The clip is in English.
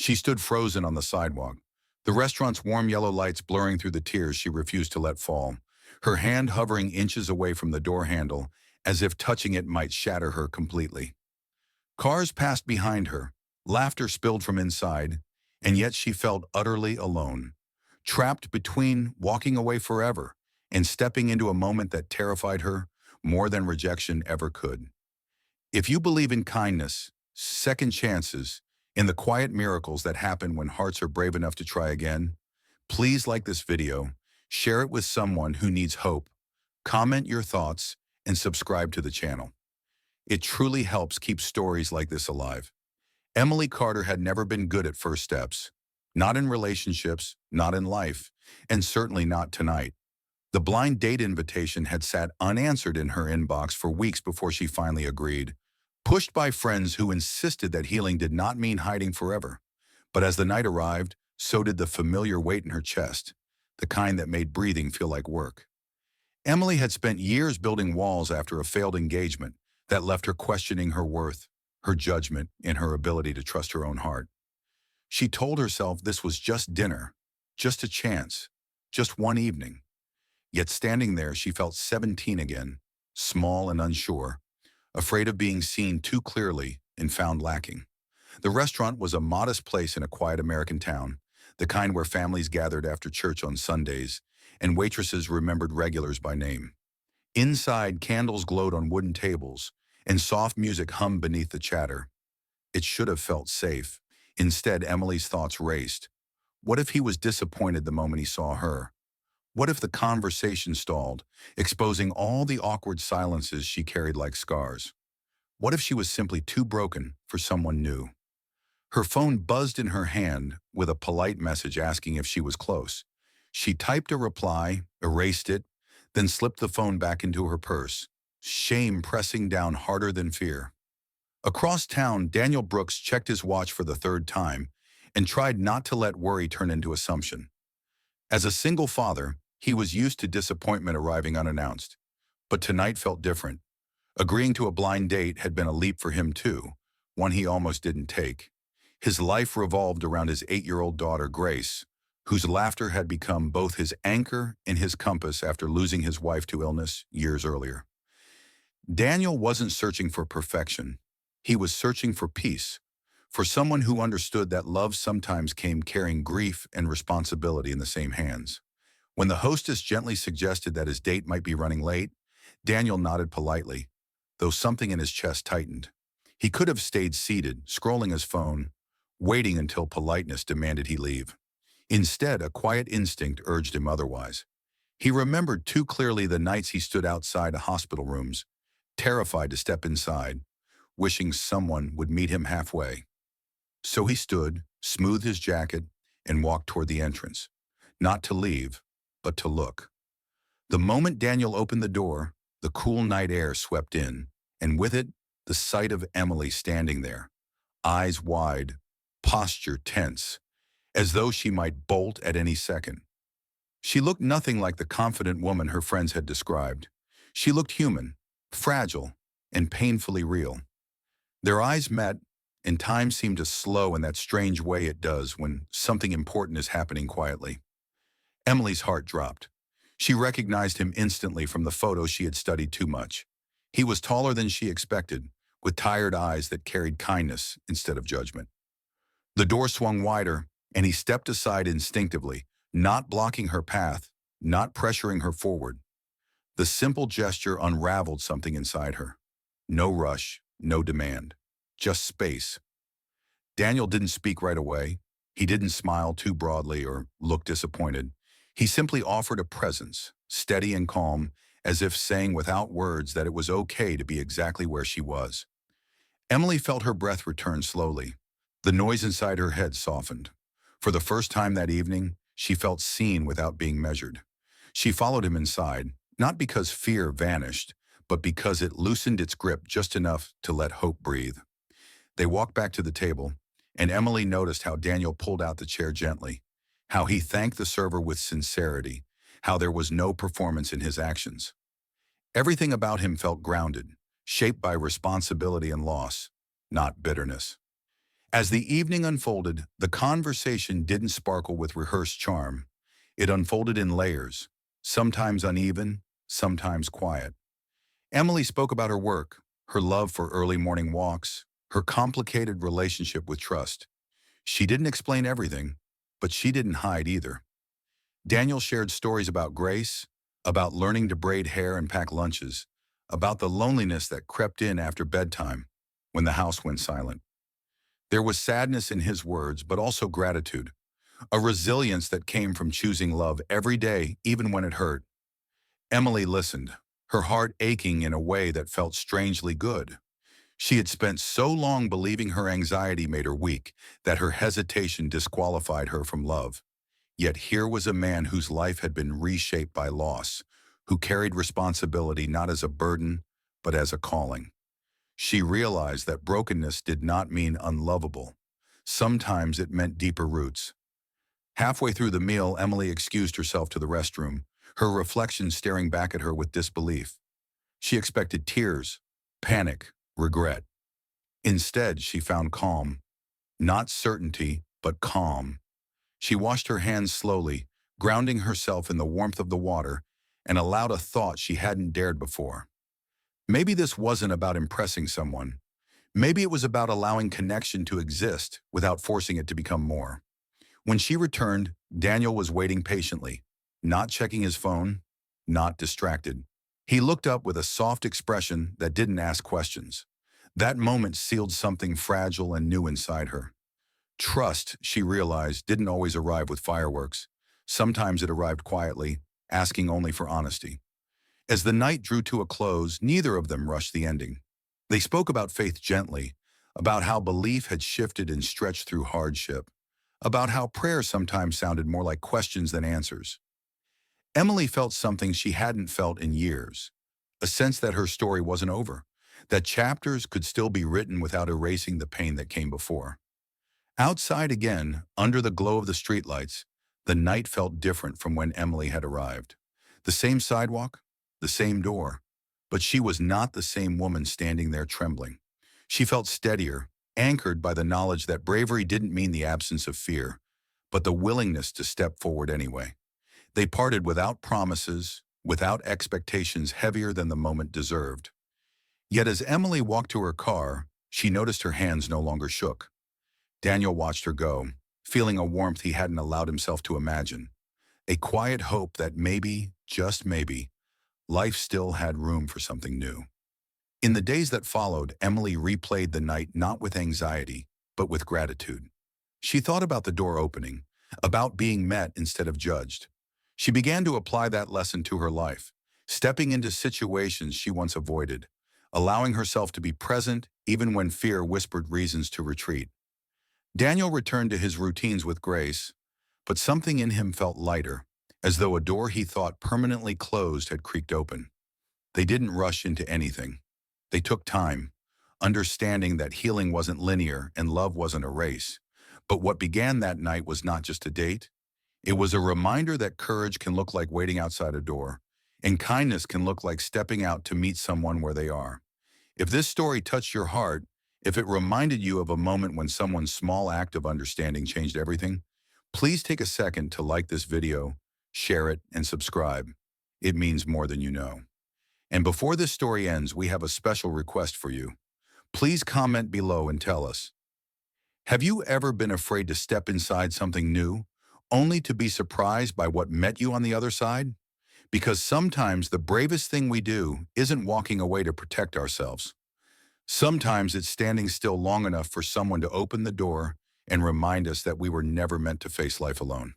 She stood frozen on the sidewalk, the restaurant's warm yellow lights blurring through the tears she refused to let fall, her hand hovering inches away from the door handle, as if touching it might shatter her completely. Cars passed behind her, laughter spilled from inside, and yet she felt utterly alone, trapped between walking away forever and stepping into a moment that terrified her more than rejection ever could. If you believe in kindness, second chances, in the quiet miracles that happen when hearts are brave enough to try again, please like this video, share it with someone who needs hope, comment your thoughts, and subscribe to the channel. It truly helps keep stories like this alive. Emily Carter had never been good at first steps. Not in relationships, not in life, and certainly not tonight. The blind date invitation had sat unanswered in her inbox for weeks before she finally agreed, pushed by friends who insisted that healing did not mean hiding forever. But as the night arrived, so did the familiar weight in her chest, the kind that made breathing feel like work. Emily had spent years building walls after a failed engagement that left her questioning her worth, her judgment, and her ability to trust her own heart. She told herself this was just dinner, just a chance, just one evening. Yet standing there, she felt 17 again, small and unsure, afraid of being seen too clearly and found lacking. The restaurant was a modest place in a quiet American town, the kind where families gathered after church on Sundays, and waitresses remembered regulars by name. Inside, candles glowed on wooden tables, and soft music hummed beneath the chatter. It should have felt safe. Instead, Emily's thoughts raced. What if he was disappointed the moment he saw her? What if the conversation stalled, exposing all the awkward silences she carried like scars? What if she was simply too broken for someone new? Her phone buzzed in her hand with a polite message asking if she was close. She typed a reply, erased it, then slipped the phone back into her purse, shame pressing down harder than fear. Across town, Daniel Brooks checked his watch for the third time and tried not to let worry turn into assumption. As a single father, he was used to disappointment arriving unannounced, but tonight felt different. Agreeing to a blind date had been a leap for him too, one he almost didn't take. His life revolved around his 8-year-old daughter, Grace, whose laughter had become both his anchor and his compass after losing his wife to illness years earlier. Daniel wasn't searching for perfection. He was searching for peace, for someone who understood that love sometimes came carrying grief and responsibility in the same hands. When the hostess gently suggested that his date might be running late, Daniel nodded politely, though something in his chest tightened. He could have stayed seated, scrolling his phone, waiting until politeness demanded he leave. Instead, a quiet instinct urged him otherwise. He remembered too clearly the nights he stood outside hospital rooms, terrified to step inside, wishing someone would meet him halfway. So he stood, smoothed his jacket, and walked toward the entrance, not to leave, but to look. The moment Daniel opened the door, the cool night air swept in, and with it, the sight of Emily standing there, eyes wide, posture tense, as though she might bolt at any second. She looked nothing like the confident woman her friends had described. She looked human, fragile, and painfully real. Their eyes met, and time seemed to slow in that strange way it does when something important is happening quietly. Emily's heart dropped. She recognized him instantly from the photos she had studied too much. He was taller than she expected, with tired eyes that carried kindness instead of judgment. The door swung wider, and he stepped aside instinctively, not blocking her path, not pressuring her forward. The simple gesture unraveled something inside her. No rush, no demand, just space. Daniel didn't speak right away. He didn't smile too broadly or look disappointed. He simply offered a presence, steady and calm, as if saying without words that it was okay to be exactly where she was. Emily felt her breath return slowly. The noise inside her head softened. For the first time that evening, she felt seen without being measured. She followed him inside, not because fear vanished, but because it loosened its grip just enough to let hope breathe. They walked back to the table, and Emily noticed how Daniel pulled out the chair gently, how he thanked the server with sincerity, how there was no performance in his actions. Everything about him felt grounded, shaped by responsibility and loss, not bitterness. As the evening unfolded, the conversation didn't sparkle with rehearsed charm. It unfolded in layers, sometimes uneven, sometimes quiet. Emily spoke about her work, her love for early morning walks, her complicated relationship with trust. She didn't explain everything, but she didn't hide either. Daniel shared stories about grace, about learning to braid hair and pack lunches, about the loneliness that crept in after bedtime when the house went silent. There was sadness in his words, but also gratitude, a resilience that came from choosing love every day, even when it hurt. Emily listened, her heart aching in a way that felt strangely good. She had spent so long believing her anxiety made her weak that her hesitation disqualified her from love. Yet here was a man whose life had been reshaped by loss, who carried responsibility not as a burden, but as a calling. She realized that brokenness did not mean unlovable. Sometimes it meant deeper roots. Halfway through the meal, Emily excused herself to the restroom, her reflection staring back at her with disbelief. She expected tears, panic, regret. Instead, she found calm. Not certainty, but calm. She washed her hands slowly, grounding herself in the warmth of the water, and allowed a thought she hadn't dared before. Maybe this wasn't about impressing someone. Maybe it was about allowing connection to exist without forcing it to become more. When she returned, Daniel was waiting patiently, not checking his phone, not distracted. He looked up with a soft expression that didn't ask questions. That moment sealed something fragile and new inside her. Trust, she realized, didn't always arrive with fireworks. Sometimes it arrived quietly, asking only for honesty. As the night drew to a close, neither of them rushed the ending. They spoke about faith gently, about how belief had shifted and stretched through hardship, about how prayer sometimes sounded more like questions than answers. Emily felt something she hadn't felt in years, a sense that her story wasn't over, that chapters could still be written without erasing the pain that came before. Outside again, under the glow of the streetlights, the night felt different from when Emily had arrived. The same sidewalk, the same door, but she was not the same woman standing there trembling. She felt steadier, anchored by the knowledge that bravery didn't mean the absence of fear, but the willingness to step forward anyway. They parted without promises, without expectations heavier than the moment deserved. Yet as Emily walked to her car, she noticed her hands no longer shook. Daniel watched her go, feeling a warmth he hadn't allowed himself to imagine. A quiet hope that maybe, just maybe, life still had room for something new. In the days that followed, Emily replayed the night not with anxiety, but with gratitude. She thought about the door opening, about being met instead of judged. She began to apply that lesson to her life, stepping into situations she once avoided, allowing herself to be present even when fear whispered reasons to retreat. Daniel returned to his routines with grace, but something in him felt lighter, as though a door he thought permanently closed had creaked open. They didn't rush into anything. They took time, understanding that healing wasn't linear and love wasn't a race. But what began that night was not just a date. It was a reminder that courage can look like waiting outside a door, and kindness can look like stepping out to meet someone where they are. If this story touched your heart, if it reminded you of a moment when someone's small act of understanding changed everything, please take a second to like this video, share it, and subscribe. It means more than you know. And before this story ends, we have a special request for you. Please comment below and tell us, have you ever been afraid to step inside something new, only to be surprised by what met you on the other side? Because sometimes the bravest thing we do isn't walking away to protect ourselves. Sometimes it's standing still long enough for someone to open the door and remind us that we were never meant to face life alone.